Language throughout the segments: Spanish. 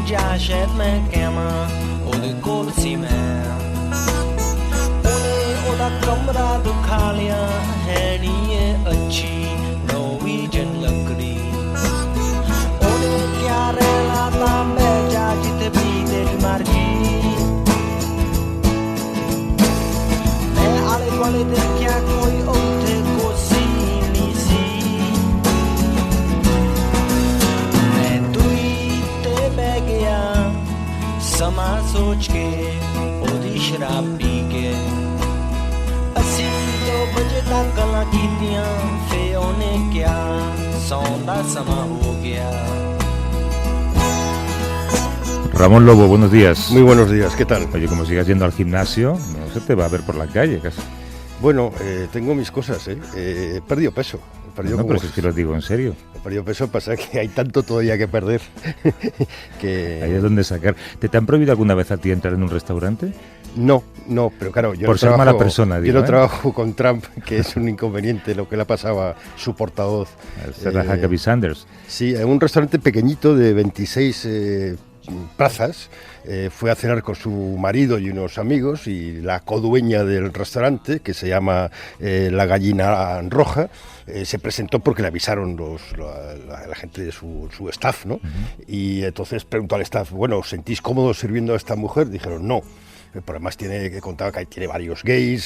ਸ਼ਹਿਦ ਮੈਂ ਕਹਿਵਾਂ ਉਹਦੇ ਕੋਲ ਸੀ ਮੈਂ ਉਹਨੇ ਉਹਦਾ ਕਮਰਾ ਦੁਖਾ ਲਿਆ ਹੈ ਨੀ ਇਹ ਅੱਛੀ ਨੋਰਵੀਜਨ ਲੱਕੜੀ ਉਹਨੇ ਕਿਆ ਰਹਿਣਾ ਤਾਂ ਬਹਿ ਜਾ ਜਿੱਥੇ ਵੀ ਤੇਰੀ ਮਰਜ਼ੀ ਮੈਂ ਆਲੇ ਦੁਆਲੇ ਦੇਖਿਆ ਕੋਈ ਉੱਥੇ ਕੁਰਸੀ ਨਹੀਂ ਸੀ ਸਮਾਂ ਸੋਚ ਕੇ ਉਹਦੀ ਸ਼ਰਾਬ ਪੀ ਕੇ ਅਸੀਂ 2 ਵਜੇ ਤੱਕ ਗੱਲਾਂ ਕੀਤੀਆਂ ਫੇ ਉਹਨੇ ਕਿਹਾ ਸੌਣ ਦਾ ਸਮਾਂ ਹੋ ਗਿਆ Ramón Lobo, buenos días. Muy buenos días, ¿qué tal? Oye, como sigas yendo al gimnasio, no se te va a ver por la calle casi. Bueno, tengo mis cosas, he perdido peso. No, pero es que lo digo en serio. He perdido peso, pasa que hay tanto todavía que perder que... Ahí es donde sacar. ¿Te han prohibido alguna vez a ti entrar en un restaurante? No, pero claro, yo por ser mala persona, digo, yo no trabajo con Trump, que es un inconveniente lo que le pasaba a su portavoz. Sarah Huckabee Sanders. Sí, en un restaurante pequeñito de 26 plazas, fue a cenar con su marido y unos amigos y la codueña del restaurante, que se llama La Gallina Roja, se presentó porque le avisaron la gente de su staff, ¿no? Uh-huh. Y entonces preguntó al staff, bueno, ¿os sentís cómodos sirviendo a esta mujer? Dijeron, no. Pero además contaba que tiene varios gays,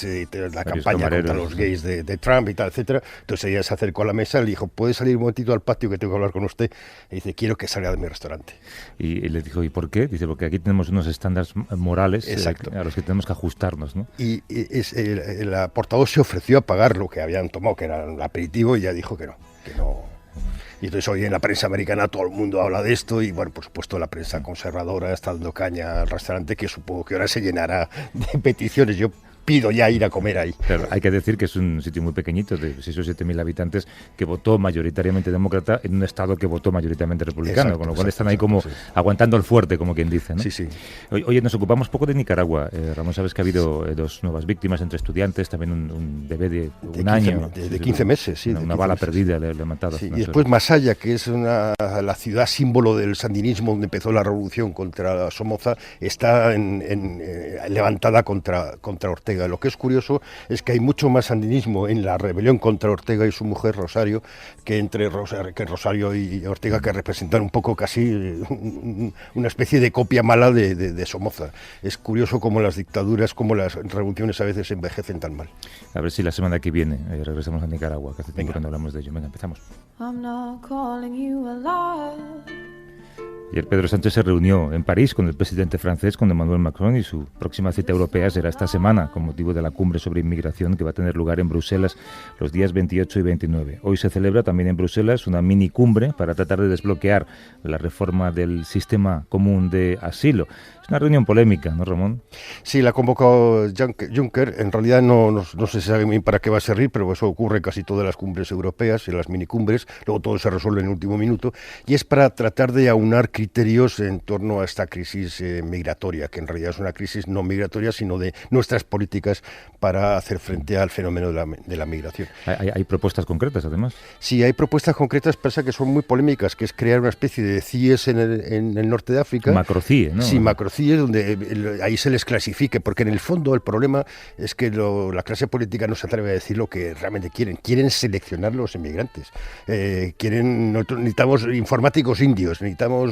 la campaña contra los gays de Trump y tal, etcétera. Entonces ella se acercó a la mesa y le dijo, ¿puede salir un momentito al patio que tengo que hablar con usted? Y dice, quiero que salga de mi restaurante. Y le dijo, ¿y por qué? Dice, porque aquí tenemos unos estándares morales a los que tenemos que ajustarnos, ¿no? Y la portavoz se ofreció a pagar lo que habían tomado, que era el aperitivo, y ella dijo que no. Y entonces hoy en la prensa americana todo el mundo habla de esto y bueno, por supuesto la prensa conservadora está dando caña al restaurante que supongo que ahora se llenará de peticiones. Yo pido ya ir a comer ahí. Claro, hay que decir que es un sitio muy pequeñito, de 6 o 7.000 habitantes, que votó mayoritariamente demócrata en un estado que votó mayoritariamente republicano, con lo cual están ahí como aguantando el fuerte, como quien dice, ¿no? Sí. Oye, nos ocupamos poco de Nicaragua. Ramón, sabes que ha habido 2 nuevas víctimas entre estudiantes, también un bebé de un año. De 15 meses, sí. Una bala perdida le ha matado. Sí, y después Masaya, que es la ciudad símbolo del sandinismo donde empezó la revolución contra Somoza, está levantada contra Ortega. Lo que es curioso es que hay mucho más sandinismo en la rebelión contra Ortega y su mujer Rosario que entre Rosario y Ortega, que representan un poco casi una especie de copia mala de Somoza. Es curioso cómo las dictaduras, cómo las revoluciones a veces envejecen tan mal. A ver si la semana que viene regresamos a Nicaragua, que hace tiempo que no hablamos de ello. Venga, empezamos. Ayer Pedro Sánchez se reunió en París con el presidente francés, con Emmanuel Macron, y su próxima cita europea será esta semana, con motivo de la cumbre sobre inmigración que va a tener lugar en Bruselas los días 28 y 29. Hoy se celebra también en Bruselas una mini cumbre para tratar de desbloquear la reforma del sistema común de asilo. Es una reunión polémica, ¿no, Ramón? Sí, la ha convocado Juncker. En realidad no se sabe bien para qué va a servir, pero eso ocurre en casi todas las cumbres europeas, en las minicumbres. Luego todo se resuelve en el último minuto. Y es para tratar de aunar criterios en torno a esta crisis migratoria, que en realidad es una crisis no migratoria, sino de nuestras políticas para hacer frente al fenómeno de la migración. ¿Hay propuestas concretas, además? Sí, hay propuestas concretas, pasa que son muy polémicas, que es crear una especie de CIES en el norte de África. Macro-CIE, ¿no? Sí, macro-CIES, donde ahí se les clasifique, porque en el fondo el problema es que la clase política no se atreve a decir lo que realmente quieren. Quieren seleccionar los inmigrantes. Necesitamos informáticos indios, necesitamos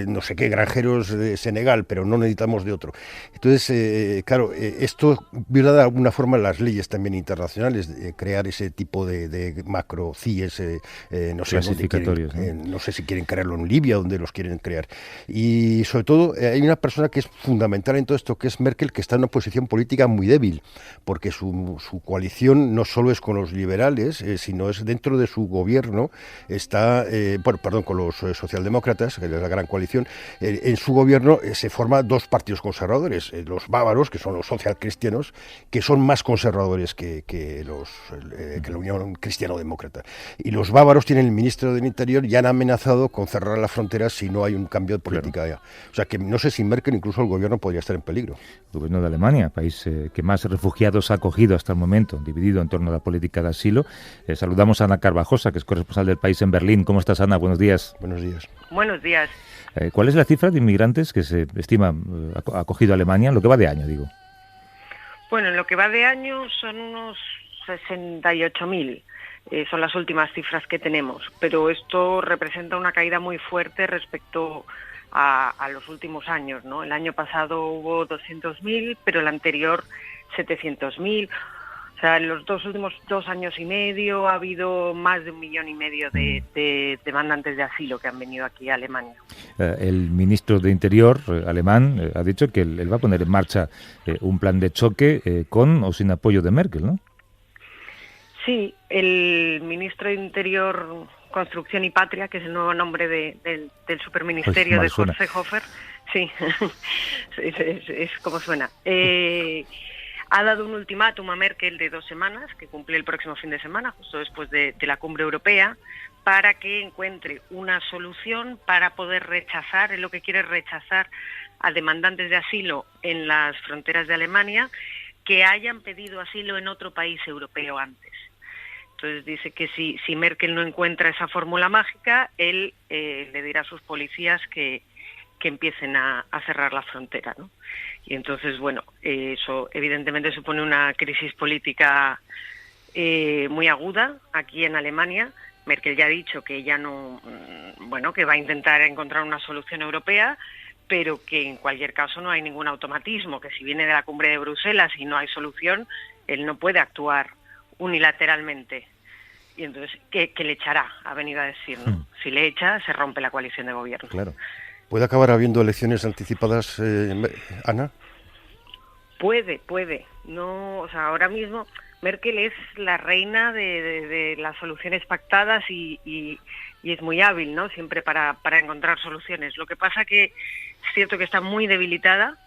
no sé qué, granjeros de Senegal, pero no necesitamos de otro. Entonces, claro, esto viola de alguna forma las leyes también internacionales, crear ese tipo de macro-CIES, no sé si quieren crearlo en Libia, donde los quieren crear. Y sobre todo hay una persona que es fundamental en todo esto, que es Merkel, que está en una posición política muy débil, porque su coalición no solo es con los liberales, sino es dentro de su gobierno, está, con los socialdemócratas, que es la gran coalición. En su gobierno se forman 2 partidos conservadores, los bávaros, que son los socialcristianos, que son más conservadores que la Unión Cristiano-Demócrata. Y los bávaros tienen el ministro del Interior y han amenazado con cerrar la frontera si no hay un cambio de política allá. O sea que no sé si Merkel, incluso el gobierno, podría estar en peligro. El gobierno de Alemania, país que más refugiados ha acogido hasta el momento, dividido en torno a la política de asilo. Saludamos a Ana Carvajosa, que es corresponsal del País en Berlín. ¿Cómo estás, Ana? Buenos días. Buenos días. Buenos buenos días. ¿Cuál es la cifra de inmigrantes que se estima ha acogido Alemania en lo que va de año, digo? Bueno, en lo que va de año son unos 68.000. Son las últimas cifras que tenemos, pero esto representa una caída muy fuerte respecto a los últimos años, ¿no? El año pasado hubo 200.000, pero el anterior 700.000. O sea, en los últimos 2 años y medio ha habido más de 1,5 millones de demandantes de asilo que han venido aquí a Alemania. El ministro de Interior alemán ha dicho que él va a poner en marcha un plan de choque con o sin apoyo de Merkel, ¿no? Sí, el ministro de Interior, Construcción y Patria, que es el nuevo nombre del superministerio pues de Horst Seehofer, sí, es como suena. Ha dado un ultimátum a Merkel de 2 semanas, que cumple el próximo fin de semana, justo después de la cumbre europea, para que encuentre una solución para poder rechazar, es lo que quiere, rechazar a demandantes de asilo en las fronteras de Alemania que hayan pedido asilo en otro país europeo antes. Entonces dice que si Merkel no encuentra esa fórmula mágica, él le dirá a sus policías que empiecen a cerrar la frontera, ¿no? Y entonces, bueno, eso evidentemente supone una crisis política muy aguda aquí en Alemania. Merkel ya ha dicho que ella no, bueno, que va a intentar encontrar una solución europea, pero que en cualquier caso no hay ningún automatismo, que si viene de la cumbre de Bruselas y no hay solución, él no puede actuar unilateralmente. Y entonces, ¿qué le echará? Ha venido a decir, ¿no? Si le echa, se rompe la coalición de gobierno. Claro. ¿Puede acabar habiendo elecciones anticipadas, Ana? Puede. No, o sea, ahora mismo Merkel es la reina de las soluciones pactadas y es muy hábil, ¿no? Siempre para encontrar soluciones. Lo que pasa que es cierto que está muy debilitada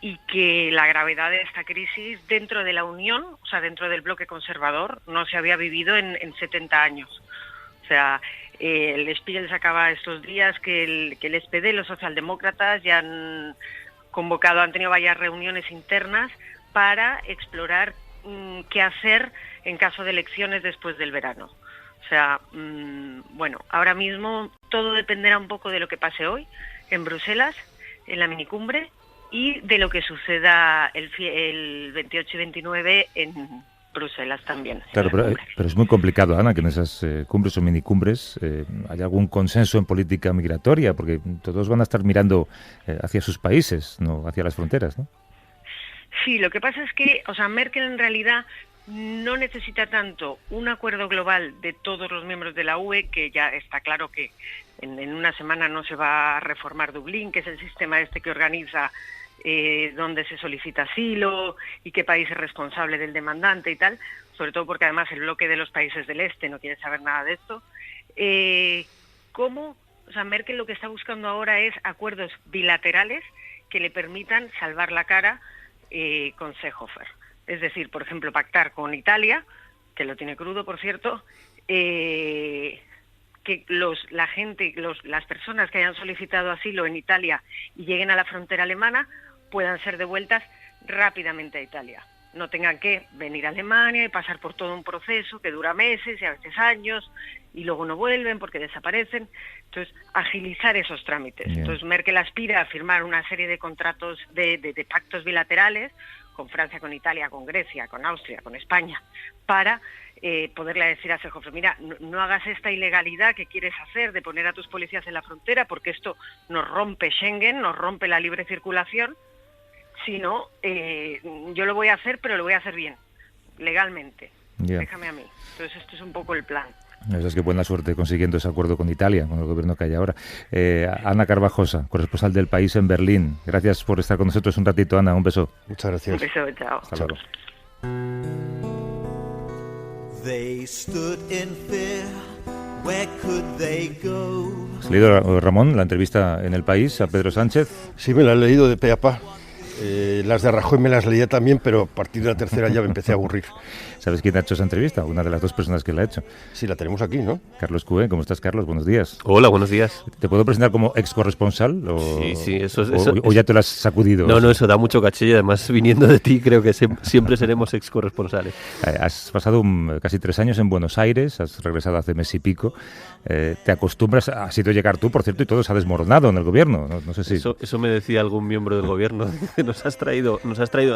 y que la gravedad de esta crisis dentro de la Unión, o sea, dentro del bloque conservador, no se había vivido en 70 años. O sea, el Spiegel sacaba estos días que el SPD, los socialdemócratas, ya han tenido varias reuniones internas para explorar qué hacer en caso de elecciones después del verano. O sea, bueno, ahora mismo todo dependerá un poco de lo que pase hoy en Bruselas, en la minicumbre, y de lo que suceda el 28 y 29 en Bruselas también. Claro, pero es muy complicado, Ana, que en esas cumbres o minicumbres haya algún consenso en política migratoria, porque todos van a estar mirando hacia sus países, no hacia las fronteras, ¿no? Sí, lo que pasa es que, o sea, Merkel en realidad no necesita tanto un acuerdo global de todos los miembros de la UE, que ya está claro que en una semana no se va a reformar Dublín, que es el sistema que organiza dónde se solicita asilo y qué país es responsable del demandante y tal, sobre todo porque además el bloque de los países del este no quiere saber nada de esto. O sea, Merkel lo que está buscando ahora es acuerdos bilaterales que le permitan salvar la cara con Seehofer. Es decir, por ejemplo, pactar con Italia, que lo tiene crudo, por cierto, que las personas que hayan solicitado asilo en Italia y lleguen a la frontera alemana puedan ser devueltas rápidamente a Italia. No tengan que venir a Alemania y pasar por todo un proceso que dura meses y a veces años y luego no vuelven porque desaparecen. Entonces, agilizar esos trámites. Yeah. Entonces, Merkel aspira a firmar una serie de contratos de pactos bilaterales con Francia, con Italia, con Grecia, con Austria, con España, para poderle decir a Seehofer, mira, no hagas esta ilegalidad que quieres hacer de poner a tus policías en la frontera porque esto nos rompe Schengen, nos rompe la libre circulación, sino yo lo voy a hacer, pero lo voy a hacer bien, legalmente. Yeah. Déjame a mí. Entonces esto es un poco el plan. Es que buena suerte consiguiendo ese acuerdo con Italia, con el gobierno que hay ahora. Ana Carvajosa, corresponsal del País en Berlín. Gracias por estar con nosotros un ratito, Ana. Un beso. Muchas gracias. Un beso, chao. Hasta luego. They stood in fear. Where could they go? ¿Has leído, Ramón, la entrevista en El País a Pedro Sánchez? Sí, me la he leído de pe a pa. Las de Rajoy me las leía también, pero a partir de la tercera ya me empecé a aburrir. ¿Sabes quién ha hecho esa entrevista? Una de las dos personas que la ha hecho. Sí, la tenemos aquí, ¿no? Carlos Cue. ¿Cómo estás, Carlos? Buenos días. Hola, buenos días. ¿Te puedo presentar como ex corresponsal? Sí, eso o ya te lo has sacudido. No, eso da mucho caché y además viniendo de ti creo que siempre seremos ex corresponsales. Has pasado casi 3 años en Buenos Aires, has regresado hace mes y pico. Te acostumbras, has ido llegar tú, por cierto, y todo se ha desmoronado en el gobierno. No sé si... Eso me decía algún miembro del gobierno. Nos has traído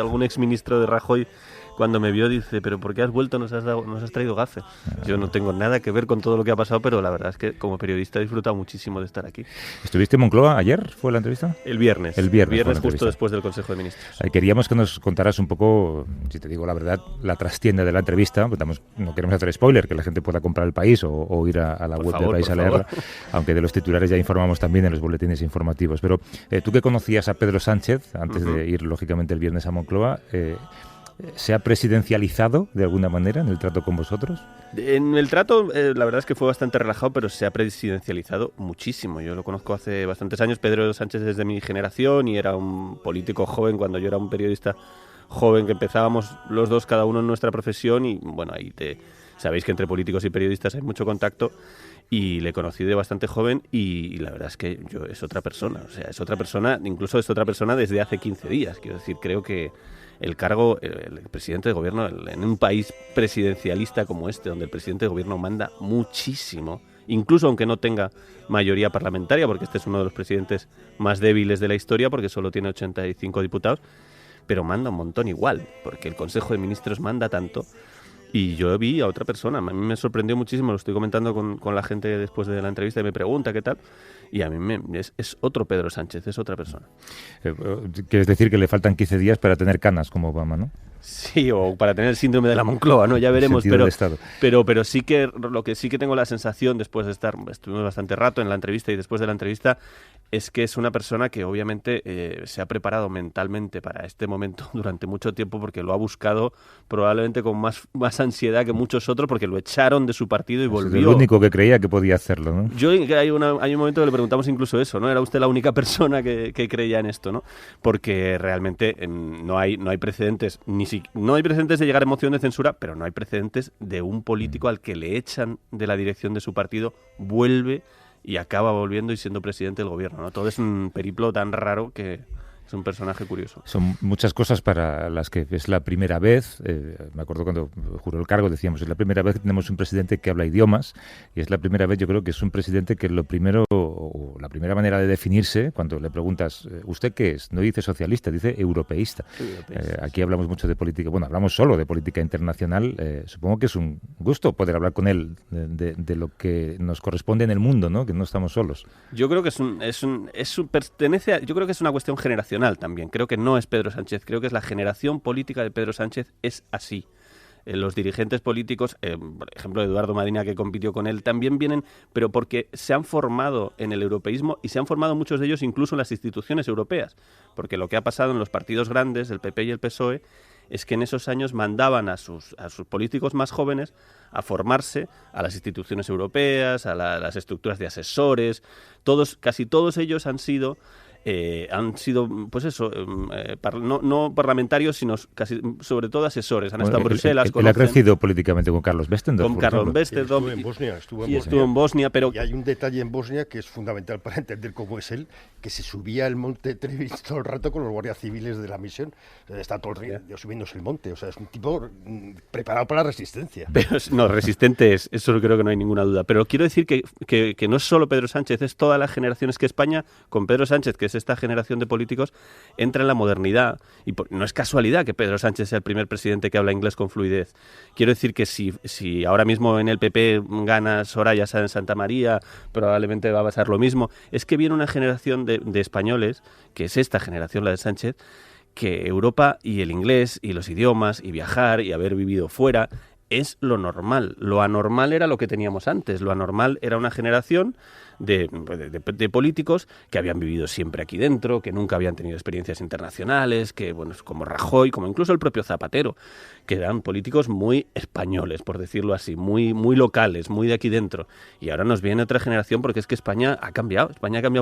algún exministro de Rajoy. Cuando me vio dice, pero ¿por qué has vuelto? Nos has traído gafe. Yo no tengo nada que ver con todo lo que ha pasado, pero la verdad es que como periodista he disfrutado muchísimo de estar aquí. ¿Estuviste en Moncloa ayer? ¿Fue la entrevista? El viernes. El viernes Justo después del Consejo de Ministros. Queríamos que nos contaras un poco, si te digo la verdad, la trastienda de la entrevista. No queremos hacer spoiler, que la gente pueda comprar El País o ir a la web del País a leerla, aunque de los titulares ya informamos también en los boletines informativos. Pero tú que conocías a Pedro Sánchez, antes de ir lógicamente el viernes a Moncloa, ¿se ha presidencializado de alguna manera en el trato con vosotros? En el trato, la verdad es que fue bastante relajado, pero se ha presidencializado muchísimo. Yo lo conozco hace bastantes años. Pedro Sánchez es de mi generación y era un político joven cuando yo era un periodista joven, que empezábamos los dos, cada uno en nuestra profesión, y bueno, sabéis que entre políticos y periodistas hay mucho contacto, y le conocí de bastante joven y la verdad es que es otra persona. O sea, es otra persona, incluso es otra persona desde hace 15 días. Quiero decir, creo que el cargo, el presidente de gobierno, en un país presidencialista como este, donde el presidente de gobierno manda muchísimo, incluso aunque no tenga mayoría parlamentaria, porque este es uno de los presidentes más débiles de la historia, porque solo tiene 85 diputados, pero manda un montón igual, porque el Consejo de Ministros manda tanto. Y yo vi a otra persona, a mí me sorprendió muchísimo, lo estoy comentando con la gente después de la entrevista y me pregunta qué tal, y a mí es otro Pedro Sánchez, es otra persona. Quieres decir que le faltan 15 días para tener canas como Obama, ¿no? Sí, o para tener el síndrome de la Moncloa, ¿no? Ya veremos, pero sí que lo que sí que tengo la sensación, después de estuvimos bastante rato en la entrevista y después de la entrevista, es que es una persona que obviamente se ha preparado mentalmente para este momento durante mucho tiempo, porque lo ha buscado probablemente con más ansiedad que muchos otros, porque lo echaron de su partido y volvió. Es el único que creía que podía hacerlo, ¿no? Hay un momento que le preguntamos incluso eso, ¿no? ¿Era usted la única persona que creía en esto, ¿no? Porque realmente no hay precedentes, no hay precedentes de llegar a moción de censura, pero no hay precedentes de un político al que le echan de la dirección de su partido, vuelve y acaba volviendo y siendo presidente del gobierno, ¿no? Todo es un periplo tan raro que es un personaje curioso. Son muchas cosas para las que es la primera vez. Me acuerdo cuando juró el cargo, decíamos, es la primera vez que tenemos un presidente que habla idiomas, y es la primera vez, yo creo que es un presidente que la primera manera de definirse, cuando le preguntas, ¿usted qué es? No dice socialista, dice europeísta. Aquí hablamos mucho de política, hablamos solo de política internacional. Supongo que es un gusto poder hablar con él de lo que nos corresponde en el mundo, ¿no? Que no estamos solos. Yo creo que yo creo que es una cuestión generacional también. Creo que no es Pedro Sánchez, creo que es la generación política de Pedro Sánchez, es así. Los dirigentes políticos, por ejemplo Eduardo Madina, que compitió con él, también vienen, pero porque se han formado en el europeísmo y se han formado muchos de ellos incluso en las instituciones europeas, porque lo que ha pasado en los partidos grandes, el PP y el PSOE, es que en esos años mandaban a sus políticos más jóvenes a formarse a las instituciones europeas, a las estructuras de asesores. Casi todos ellos han sido pues eso, no parlamentarios, sino casi sobre todo asesores. Han estado en Bruselas. Él ha crecido políticamente con Carlos Bestendorf. Con Carlos Bestendorf. Estuvo en Bosnia, pero... Y hay un detalle en Bosnia que es fundamental para entender cómo es él, que se subía al monte Trevis todo el rato con los guardias civiles de la misión. Está todo el día subiéndose el monte. O sea, es un tipo preparado para la resistencia. Pero, no, resistente es, eso creo que no hay ninguna duda. Pero quiero decir que no es solo Pedro Sánchez, es todas las generaciones, que España, con Pedro Sánchez, que es esta generación de políticos, entra en la modernidad, y no es casualidad que Pedro Sánchez sea el primer presidente que habla inglés con fluidez. Quiero decir que si ahora mismo en el PP gana Soraya Sáenz de Santa María, probablemente va a pasar lo mismo. Es que viene una generación de españoles, que es esta generación, la de Sánchez, que Europa y el inglés y los idiomas y viajar y haber vivido fuera es lo normal. Lo anormal era lo que teníamos antes. Lo anormal era una generación de políticos que habían vivido siempre aquí dentro, que nunca habían tenido experiencias internacionales, que bueno, como Rajoy, como incluso el propio Zapatero, que eran políticos muy españoles, por decirlo así, muy locales, muy de aquí dentro. Y ahora nos viene otra generación, porque es que España ha cambiado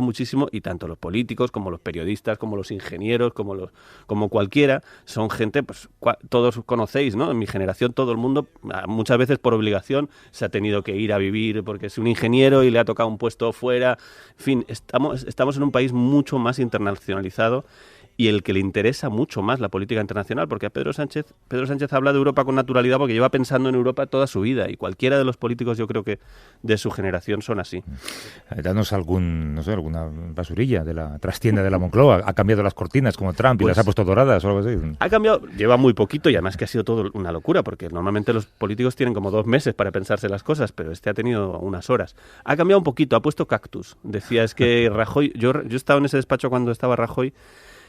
muchísimo, y tanto los políticos como los periodistas, como los ingenieros, como cualquiera, son gente, pues todos conocéis, ¿no? En mi generación todo el mundo, muchas veces por obligación, se ha tenido que ir a vivir porque es un ingeniero y le ha tocado un puesto fuera. En fin, estamos en un país mucho más internacionalizado, y el que le interesa mucho más la política internacional, porque a Pedro Sánchez habla de Europa con naturalidad porque lleva pensando en Europa toda su vida, y cualquiera de los políticos, yo creo que de su generación, son así. Danos alguna basurilla de la trastienda de la Moncloa. ¿Ha cambiado las cortinas como Trump y las ha puesto doradas o algo así? Ha cambiado, lleva muy poquito, y además que ha sido todo una locura, porque normalmente los políticos tienen como 2 meses para pensarse las cosas, pero este ha tenido unas horas. Ha cambiado un poquito, ha puesto cactus. Decía, es que Rajoy, yo estaba en ese despacho cuando estaba Rajoy,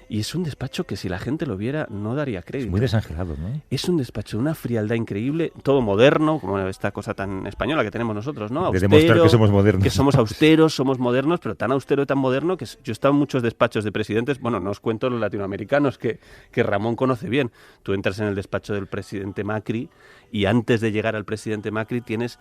y es un despacho que si la gente lo viera no daría crédito. Es muy desangelado, ¿no? Es un despacho de una frialdad increíble, todo moderno, como esta cosa tan española que tenemos nosotros, ¿no? Austero, de demostrar que somos modernos. Que somos austeros, somos modernos, pero tan austero y tan moderno que yo he estado en muchos despachos de presidentes, bueno, no os cuento los latinoamericanos que Ramón conoce bien. Tú entras en el despacho del presidente Macri y antes de llegar al presidente Macri tienes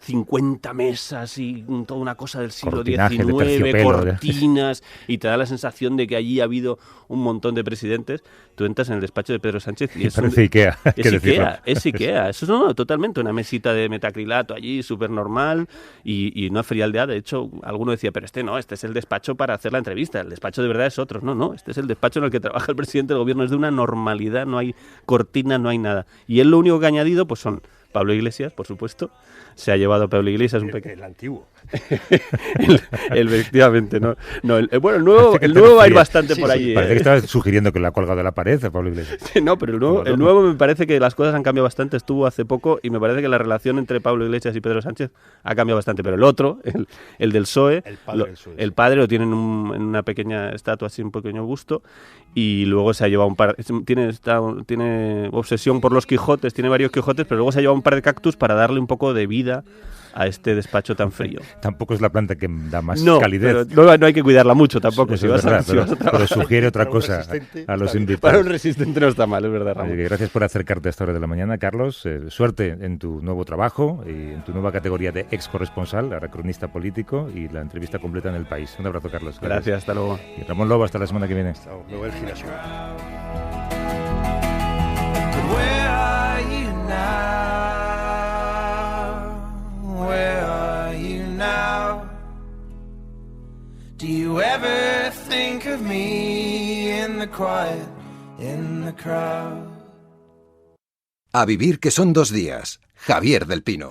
50 mesas y toda una cosa del siglo XIX, cortinas, y te da la sensación de que allí ha habido un montón de presidentes. Tú entras en el despacho de Pedro Sánchez y parece Ikea. Es Ikea. Eso no, totalmente, una mesita de metacrilato allí, súper normal, y una frialdad. De hecho, alguno decía, pero este es el despacho para hacer la entrevista, el despacho de verdad es otro. No, este es el despacho en el que trabaja el presidente del gobierno, es de una normalidad, no hay cortina, no hay nada. Y él lo único que ha añadido pues son Pablo Iglesias, por supuesto. Se ha llevado a Pablo Iglesias el antiguo. Efectivamente, ¿no? El nuevo va a ir bastante por allí. Parece que estabas sugiriendo que lo ha colgado de la pared a Pablo Iglesias. Sí, no, pero el nuevo me parece que las cosas han cambiado bastante. Estuvo hace poco y me parece que la relación entre Pablo Iglesias y Pedro Sánchez ha cambiado bastante. Pero el otro, el del PSOE, el padre lo tienen en una pequeña estatua, así un pequeño busto, y luego se ha llevado tiene obsesión por los Quijotes, tiene varios Quijotes, pero luego se ha llevado un par de cactus para darle un poco de vida a este despacho tan frío. Tampoco es la planta que da más calidez. No hay que cuidarla mucho tampoco. Sí, pero sugiere otra cosa a los invitados. Para un resistente no está mal, es verdad, Ramón. Gracias por acercarte a esta hora de la mañana, Carlos. Suerte en tu nuevo trabajo y en tu nueva categoría de ex corresponsal, ahora cronista político, y la entrevista completa en El País. Un abrazo, Carlos. Gracias, hasta luego. Y Ramón Lobo, hasta la semana que viene. Me voy al gimnasio. Where are you now? Do you ever think of me in the quiet, in the crowd? A vivir que son 2 días. Javier del Pino.